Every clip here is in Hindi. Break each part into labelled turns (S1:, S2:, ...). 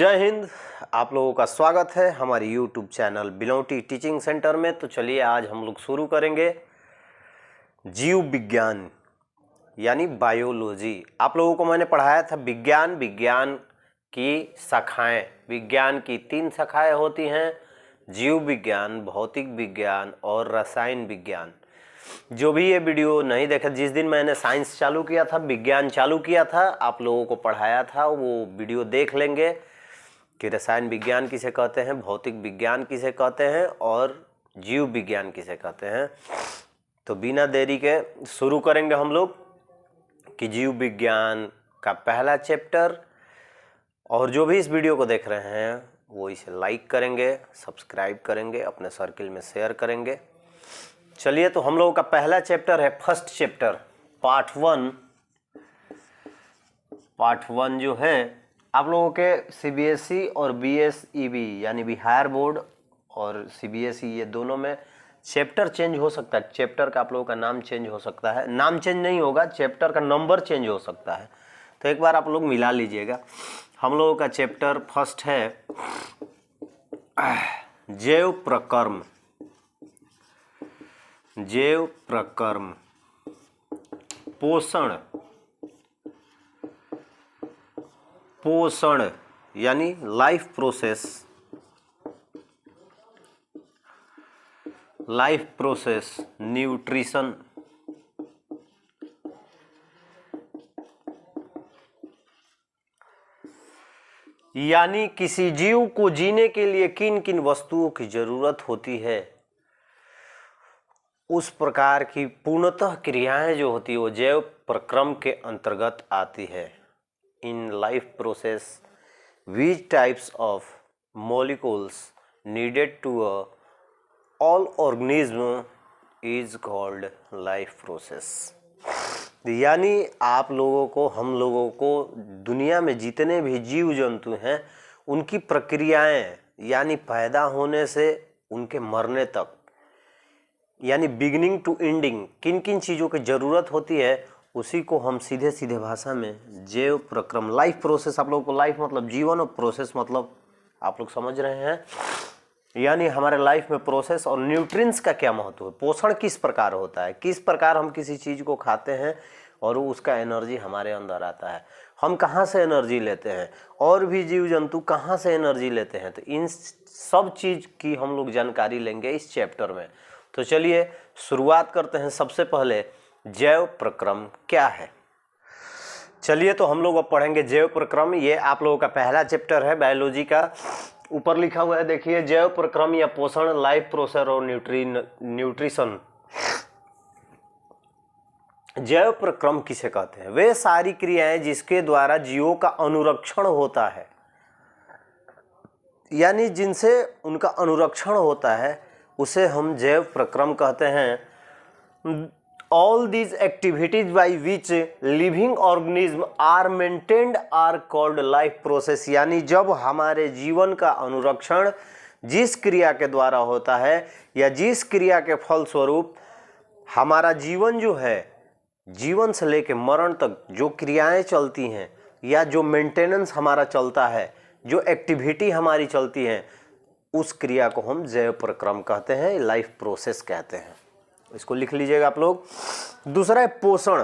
S1: जय हिंद। आप लोगों का स्वागत है हमारे यूट्यूब चैनल बिलोटी टीचिंग सेंटर में। तो चलिए आज हम लोग शुरू करेंगे जीव विज्ञान यानी बायोलॉजी। आप लोगों को मैंने पढ़ाया था विज्ञान की शाखाएं। विज्ञान की 3 शाखाएं होती हैं, जीव विज्ञान, भौतिक विज्ञान और रसायन विज्ञान। जो भी ये वीडियो नहीं देखे, जिस दिन मैंने साइंस चालू किया था, विज्ञान चालू किया था, आप लोगों को पढ़ाया था, वो वीडियो देख लेंगे कि रसायन विज्ञान किसे कहते हैं, भौतिक विज्ञान किसे कहते हैं और जीव विज्ञान किसे कहते हैं। तो बिना देरी के शुरू करेंगे हम लोग कि जीव विज्ञान का पहला चैप्टर। और जो भी इस वीडियो को देख रहे हैं वो इसे लाइक करेंगे, सब्सक्राइब करेंगे, अपने सर्किल में शेयर करेंगे। चलिए, तो हम लोगों का पहला चैप्टर है फर्स्ट चैप्टर पार्ट 1 जो है आप लोगों के सीबीएसई और बीएसईबी यानी बिहार बोर्ड और सीबीएसई, ये दोनों में चैप्टर चेंज हो सकता है। चैप्टर का आप लोगों का नाम चेंज हो सकता है, नाम चेंज नहीं होगा, चैप्टर का नंबर चेंज हो सकता है। तो एक बार आप लोग मिला लीजिएगा। हम लोगों का चैप्टर फर्स्ट है जैव प्रक्रम। जैव प्रक्रम, पोषण यानी लाइफ प्रोसेस, न्यूट्रिशन, यानी किसी जीव को जीने के लिए किन किन वस्तुओं की जरूरत होती है, उस प्रकार की पूर्णतः क्रियाएं जो होती है वो जैव प्रक्रम के अंतर्गत आती है। In life process which types of molecules needed to all organism is called life process। यानी आप लोगों को, हम लोगों को, दुनिया में जितने भी जीव जंतु हैं उनकी प्रक्रियाएं यानी पैदा होने से उनके मरने तक, यानी बिगिनिंग टू एंडिंग, किन किन चीज़ों की ज़रूरत होती है उसी को हम सीधे सीधे भाषा में जैव प्रक्रम, लाइफ प्रोसेस। आप लोगों को लाइफ मतलब जीवन और प्रोसेस मतलब आप लोग समझ रहे हैं, यानी हमारे लाइफ में प्रोसेस और न्यूट्रिएंट्स का क्या महत्व है, पोषण किस प्रकार होता है, किस प्रकार हम किसी चीज़ को खाते हैं और उसका एनर्जी हमारे अंदर आता है, हम कहाँ से एनर्जी लेते हैं, और भी जीव जंतु कहाँ से एनर्जी लेते हैं। तो इन सब चीज़ की हम लोग जानकारी लेंगे इस चैप्टर में। तो चलिए शुरुआत करते हैं। सबसे पहले जैव प्रक्रम क्या है। चलिए, तो हम लोग अब पढ़ेंगे जैव प्रक्रम। ये आप लोगों का पहला चैप्टर है बायोलॉजी का। ऊपर लिखा हुआ है, देखिए, जैव प्रक्रम या पोषण, लाइफ प्रोसेस और न्यूट्रिशन। जैव प्रक्रम किसे कहते हैं? वे सारी क्रियाएं जिसके द्वारा जीवों का अनुरक्षण होता है, यानी जिनसे उनका अनुरक्षण होता है उसे हम जैव प्रक्रम कहते हैं। All these activities by which living organism are maintained are called life process। यानी जब हमारे जीवन का अनुरक्षण जिस क्रिया के द्वारा होता है या जिस क्रिया के फलस्वरूप हमारा जीवन जो है, जीवन से लेकर मरण तक जो क्रियाएं चलती हैं या जो मेंटेनेंस हमारा चलता है, जो एक्टिविटी हमारी चलती है, उस क्रिया को हम जैव प्रक्रम कहते हैं, लाइफ प्रोसेस कहते हैं। इसको लिख लीजिएगा आप लोग। दूसरा है पोषण,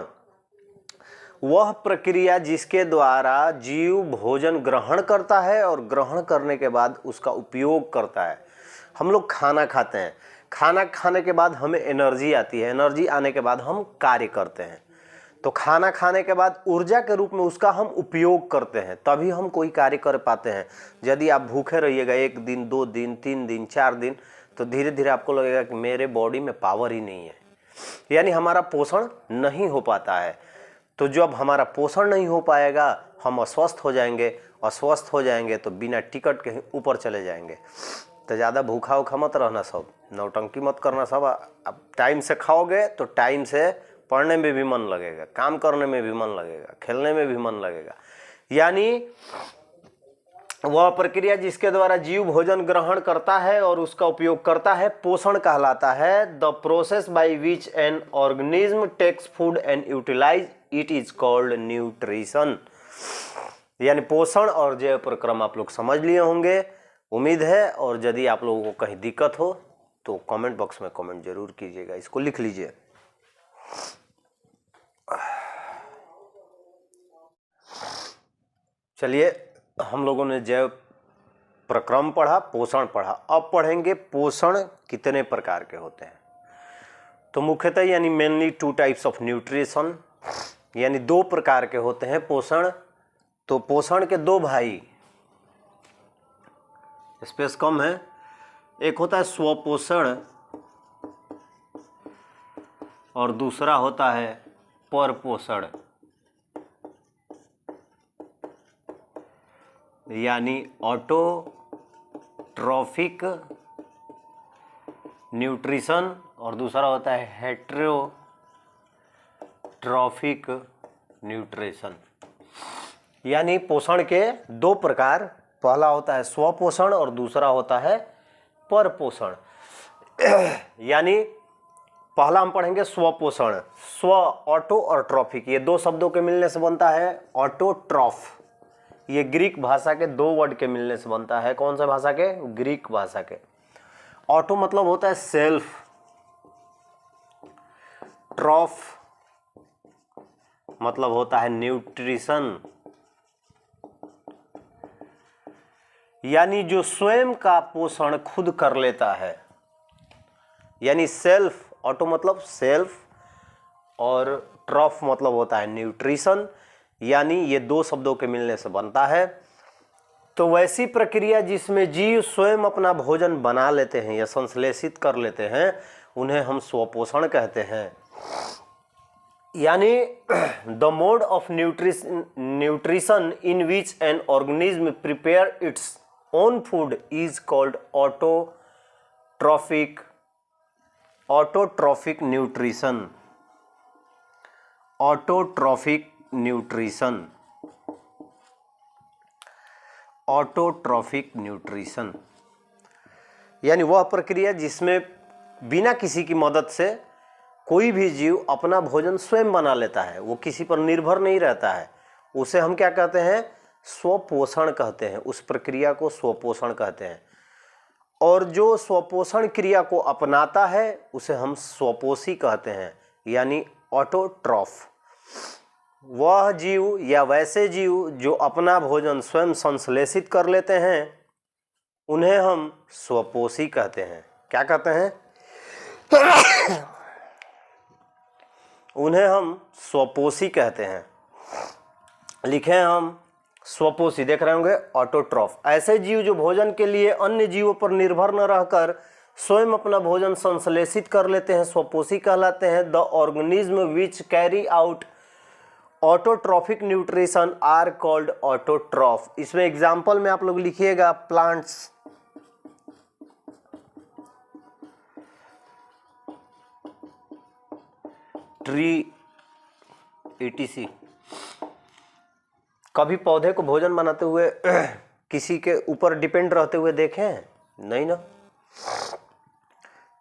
S1: वह प्रक्रिया जिसके द्वारा जीव भोजन ग्रहण करता है और ग्रहण करने के बाद उसका उपयोग करता है। हम लोग खाना खाते हैं, खाना खाने के बाद हमें एनर्जी आती है, एनर्जी आने के बाद हम कार्य करते हैं। तो खाना खाने के बाद ऊर्जा के रूप में उसका हम उपयोग करते हैं, तभी हम कोई कार्य कर पाते हैं। यदि आप भूखे रहिएगा 1 दिन, 2 दिन, 3 दिन, 4 दिन, तो धीरे धीरे आपको लगेगा कि मेरे बॉडी में पावर ही नहीं है, यानी हमारा पोषण नहीं हो पाता है। तो जब हमारा पोषण नहीं हो पाएगा हम अस्वस्थ हो जाएंगे, अस्वस्थ हो जाएंगे तो बिना टिकट के ऊपर चले जाएंगे। तो ज़्यादा भूखा उखा मत रहना, सब नौटंकी मत करना सब। अब टाइम से खाओगे तो टाइम से पढ़ने में भी मन लगेगा, काम करने में भी मन लगेगा, खेलने में भी मन लगेगा। यानी वह प्रक्रिया जिसके द्वारा जीव भोजन ग्रहण करता है और उसका उपयोग करता है पोषण कहलाता है। The process by which an organism takes food and utilise it is called nutrition. यानी पोषण और जैव प्रक्रम आप लोग समझ लिए होंगे, उम्मीद है। और यदि आप लोगों को कहीं दिक्कत हो तो कमेंट बॉक्स में कमेंट जरूर कीजिएगा, इसको लिख लीजिए। चलिए, हम लोगों ने जैव प्रक्रम पढ़ा, पोषण पढ़ा, अब पढ़ेंगे पोषण कितने प्रकार के होते हैं। तो मुख्यतः यानी मेनली 2 टाइप्स ऑफ न्यूट्रिशन, यानी 2 प्रकार के होते हैं पोषण। तो पोषण के 2 भाई, स्पेस कम है, एक होता है स्वपोषण और दूसरा होता है परपोषण, यानी ऑटोट्रॉफिक न्यूट्रिशन और दूसरा होता है हेटेरोट्रॉफिक न्यूट्रिशन। यानी पोषण के 2 प्रकार, पहला होता है स्वपोषण और दूसरा होता है परपोषण। यानी पहला हम पढ़ेंगे स्वपोषण। स्व, ऑटो और ट्रॉफिक, ये 2 शब्दों के मिलने से बनता है ऑटोट्रॉफ। ये ग्रीक भाषा के 2 वर्ड के मिलने से बनता है। कौन सा भाषा के? ग्रीक भाषा के। ऑटो मतलब होता है सेल्फ, ट्रॉफ मतलब होता है न्यूट्रिशन, यानी जो स्वयं का पोषण खुद कर लेता है, यानी सेल्फ। ऑटो मतलब सेल्फ और ट्रॉफ मतलब होता है न्यूट्रिशन, यानी ये 2 शब्दों के मिलने से बनता है। तो वैसी प्रक्रिया जिसमें जीव स्वयं अपना भोजन बना लेते हैं या संश्लेषित कर लेते हैं, उन्हें हम स्वपोषण कहते हैं। यानी the mode of nutrition in which an organism prepare its own food is called autotrophic nutrition. Autotrophic nutrition, autotrophic nutrition यानी वह प्रक्रिया जिसमें बिना किसी की मदद से कोई भी जीव अपना भोजन स्वयं बना लेता है, वो किसी पर निर्भर नहीं रहता है। उसे हम क्या कहते हैं? स्वपोषण कहते हैं। उस प्रक्रिया को स्वपोषण कहते हैं। और जो स्वपोषण क्रिया को अपनाता है उसे हम स्वपोषी कहते हैं, यानी ऑटोट्रॉफ। वह जीव या वैसे जीव जो अपना भोजन स्वयं संश्लेषित कर लेते हैं उन्हें हम स्वपोषी कहते हैं। क्या कहते हैं? उन्हें हम स्वपोषी कहते हैं। लिखे हैं हम स्वपोषी, देख रहे होंगे ऑटोट्रॉफ। ऐसे जीव जो भोजन के लिए अन्य जीवों पर निर्भर न रहकर स्वयं अपना भोजन संश्लेषित कर लेते हैं, स्वपोषी कहलाते हैं। The organism which carry out autotrophic nutrition are called autotroph. इसमें एग्जाम्पल में आप लोग लिखिएगा प्लांट्स, ट्री, etc। कभी पौधे को भोजन बनाते हुए किसी के ऊपर डिपेंड रहते हुए देखे हैं? नहीं ना।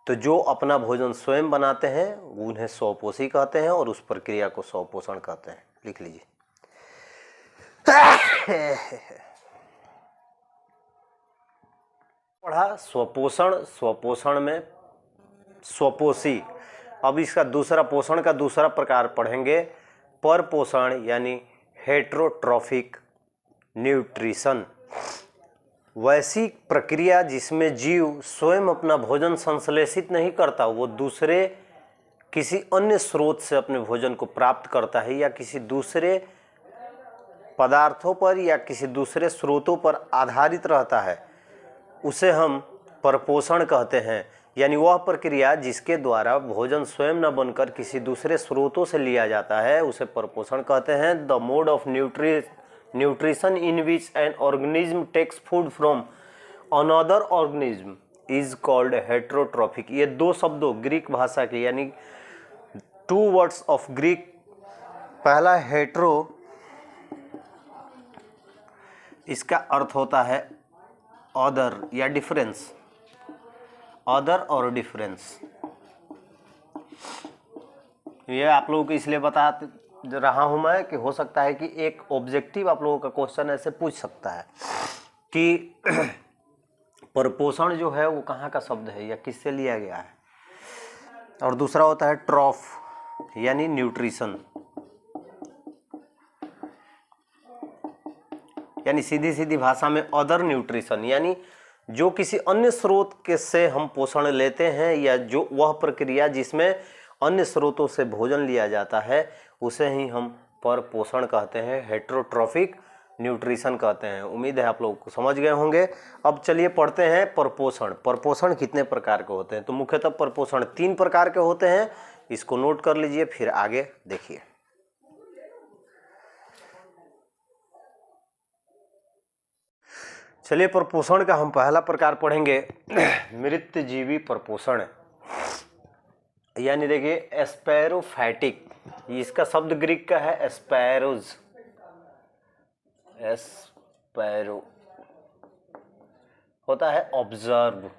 S1: तो जो अपना भोजन स्वयं बनाते हैं उन्हें स्वपोषी कहते हैं और उस प्रक्रिया को स्वपोषण कहते हैं। लिख लीजिए। पढ़ा स्वपोषण, स्वपोषण में स्वपोषी। अब इसका दूसरा पोषण का दूसरा प्रकार पढ़ेंगे परपोषण, यानी हेटेरोट्रॉफिक न्यूट्रिशन। वैसी प्रक्रिया जिसमें जीव स्वयं अपना भोजन संश्लेषित नहीं करता, वो दूसरे किसी अन्य स्रोत से अपने भोजन को प्राप्त करता है या किसी दूसरे पदार्थों पर या किसी दूसरे स्रोतों पर आधारित रहता है, उसे हम परपोषण कहते हैं। यानी वह प्रक्रिया जिसके द्वारा भोजन स्वयं न बनकर किसी दूसरे स्रोतों से लिया जाता है उसे परपोषण कहते हैं। The mode of nutrition in which an organism takes food from another organism is called heterotrophic. ये 2 शब्दों ग्रीक भाषा के, यानी 2 वर्ड्स ऑफ ग्रीक। पहला हेटेरो, इसका अर्थ होता है अदर या डिफरेंस, अदर और डिफरेंस। ये आप लोगों को इसलिए बता रहा हूं मैं कि हो सकता है कि एक ऑब्जेक्टिव आप लोगों का क्वेश्चन ऐसे पूछ सकता है कि परपोषण जो है वो कहाँ का शब्द है या किससे लिया गया है। और दूसरा होता है ट्रॉफ यानी न्यूट्रिशन, यानी सीधी सीधी भाषा में अदर न्यूट्रिशन, यानी जो किसी अन्य स्रोत के से हम पोषण लेते हैं या जो वह प्रक्रिया जिसमें अन्य स्रोतों से भोजन लिया जाता है उसे ही हम परपोषण कहते हैं, हेटेरोट्रॉफिक न्यूट्रिशन कहते हैं। उम्मीद है आप लोग को समझ गए होंगे। अब चलिए पढ़ते हैं परपोषण। परपोषण कितने प्रकार के होते हैं? तो मुख्यतः परपोषण 3 प्रकार के होते हैं, इसको नोट कर लीजिए फिर आगे देखिए। चलिए परपोषण का हम पहला प्रकार पढ़ेंगे मृतजीवी परपोषण, यानी देखिए एस्पैरोफैटिक। इसका शब्द ग्रीक का है एस्पैरोज, एस्पैरो होता है ऑब्जर्व,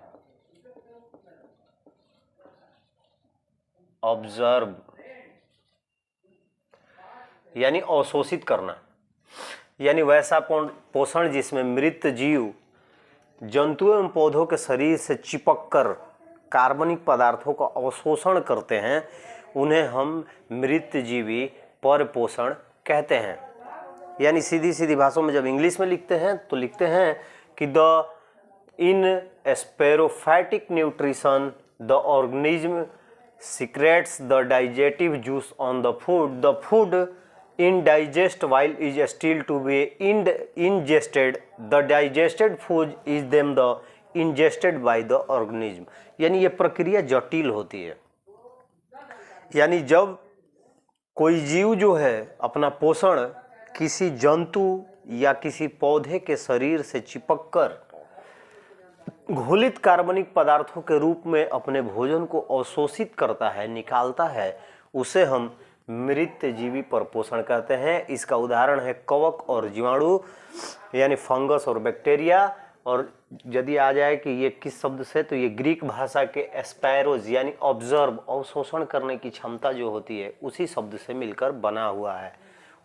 S1: ऑब्जर्व यानी अवशोषित करना, यानी वैसा पोषण जिसमें मृत जीव जंतुओं एवं पौधों के शरीर से चिपककर कार्बनिक पदार्थों का अवशोषण करते हैं, उन्हें हम मृतजीवी परपोषण कहते हैं। यानी सीधी सीधी भाषा में जब इंग्लिश में लिखते हैं तो लिखते हैं कि in saprophytic nutrition the organism secretes the digestive juice on the food. The food indigest while is still to be ingested. The digested food is then the ingested by the organism. यानी ये प्रक्रिया जटिल होती है। यानी जब कोई जीव जो है अपना पोषण किसी जंतु या किसी पौधे के शरीर से चिपककर घोलित कार्बनिक पदार्थों के रूप में अपने भोजन को अवशोषित करता है, निकालता है, उसे हम मृतजीवी परपोषण कहते हैं। इसका उदाहरण है कवक और जीवाणु यानी फंगस और बैक्टीरिया। और यदि आ जाए कि ये किस शब्द से, तो ये ग्रीक भाषा के एस्पैरोज यानी ऑब्जर्व, अवशोषण करने की क्षमता जो होती है उसी शब्द से मिलकर बना हुआ है।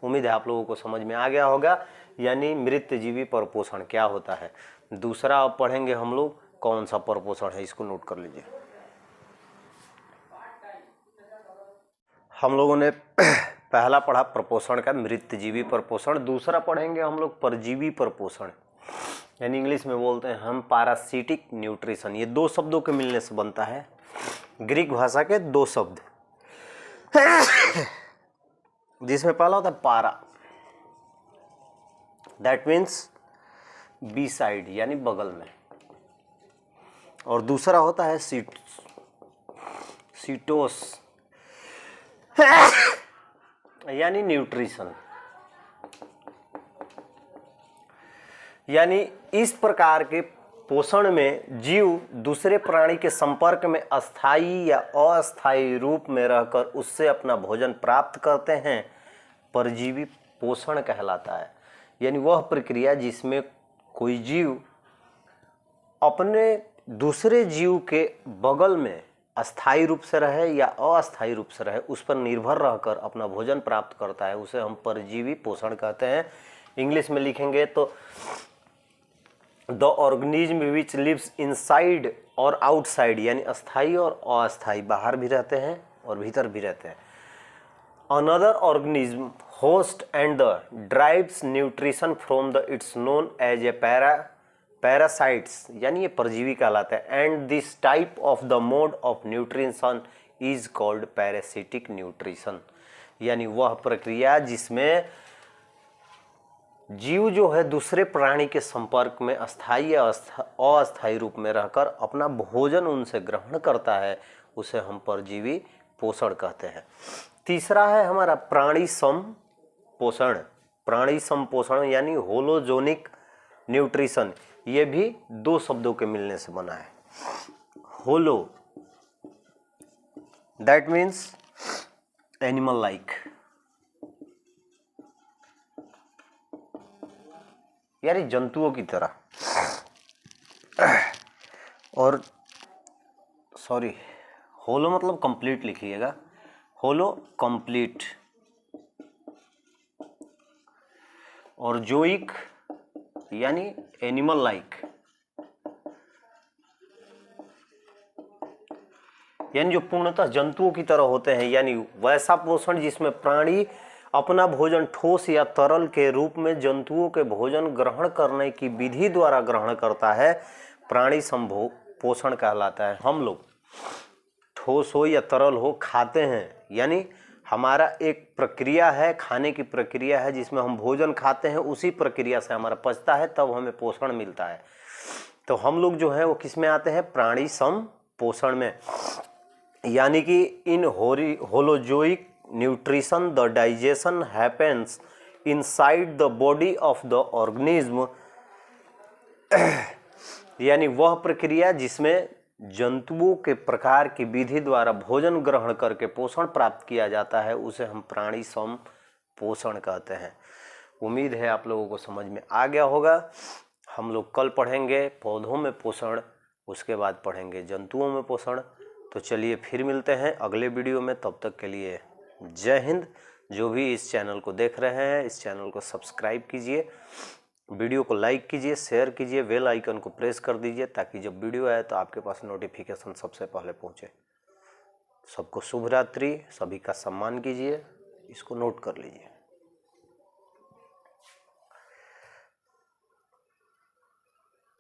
S1: उम्मीद है आप लोगों को समझ में आ गया होगा यानी मृतजीवी परपोषण क्या होता है। दूसरा अब पढ़ेंगे हम लोग कौन सा परपोषण है, इसको नोट कर लीजिए। हम लोगों ने पहला पढ़ा परपोषण का मृतजीवी परपोषण। दूसरा पढ़ेंगे हम लोग परजीवी परपोषण, यानी इंग्लिश में बोलते हैं हम पैरासिटिक न्यूट्रिशन। ये 2 शब्दों के मिलने से बनता है, ग्रीक भाषा के 2 शब्द, जिसमें पहला होता है पारा, दैट मीन्स बी साइड यानी बगल में, और दूसरा होता है सीटोस यानी न्यूट्रिशन। यानी इस प्रकार के पोषण में जीव दूसरे प्राणी के संपर्क में अस्थायी या अस्थायी रूप में रहकर उससे अपना भोजन प्राप्त करते हैं, परजीवी पोषण कहलाता है। यानी वह प्रक्रिया जिसमें कोई जीव अपने दूसरे जीव के बगल में अस्थायी रूप से रहे या अस्थायी रूप से रहे, उस पर निर्भर रहकर अपना भोजन प्राप्त करता है, उसे हम परजीवी पोषण कहते हैं। इंग्लिश में लिखेंगे तो the organism which lives inside और आउटसाइड, यानी अस्थायी और अस्थायी, बाहर भी रहते हैं और भीतर भी रहते हैं। Another organism host and the drives nutrition from the it's known as a parasites, यानी ये परजीवी कहलाते हैं। And this type of the mode of nutrition is called parasitic nutrition, यानी वह प्रक्रिया जिसमें जीव जो है दूसरे प्राणी के संपर्क में अस्थायी या अस्थायी रूप में रहकर अपना भोजन उनसे ग्रहण करता है, उसे हम परजीवी पोषण कहते हैं। तीसरा है हमारा प्राणी सम पोषण। प्राणी सम पोषण यानी होलोजोनिक न्यूट्रिशन, ये भी 2 शब्दों के मिलने से बना है। होलो दैट मीन्स एनिमल लाइक, यानी जंतुओं की तरह, और सॉरी होलो मतलब कंप्लीट लिखिएगा, होलो कंप्लीट, और जोइक यानी एनिमल लाइक, यानी जो पूर्णतः जंतुओं की तरह होते हैं, यानी वैसा पोषण जिसमें प्राणी अपना भोजन ठोस या तरल के रूप में जंतुओं के भोजन ग्रहण करने की विधि द्वारा ग्रहण करता है, प्राणी पोषण कहलाता है। हम लोग ठोस हो या तरल हो खाते हैं, यानी हमारा एक प्रक्रिया है, खाने की प्रक्रिया है जिसमें हम भोजन खाते हैं, उसी प्रक्रिया से हमारा पचता है, तब हमें पोषण मिलता है। तो हम लोग जो है वो किस में आते हैं, प्राणी पोषण में, यानी कि in holozoic nutrition the digestion happens inside the body of the organism, यानी वह प्रक्रिया जिसमें जंतुओं के प्रकार की विधि द्वारा भोजन ग्रहण करके पोषण प्राप्त किया जाता है, उसे हम प्राणी पोषण कहते हैं। उम्मीद है आप लोगों को समझ में आ गया होगा। हम लोग कल पढ़ेंगे पौधों में पोषण, उसके बाद पढ़ेंगे जंतुओं में पोषण। तो चलिए फिर मिलते हैं अगले वीडियो में, तब तक के लिए जय हिंद। जो भी इस चैनल को देख रहे हैं, इस चैनल को सब्सक्राइब कीजिए, वीडियो को लाइक कीजिए, शेयर कीजिए, बेल आइकन को प्रेस कर दीजिए, ताकि जब वीडियो आए तो आपके पास नोटिफिकेशन सबसे पहले पहुंचे। सबको शुभ रात्रि, सभी का सम्मान कीजिए, इसको नोट कर लीजिए।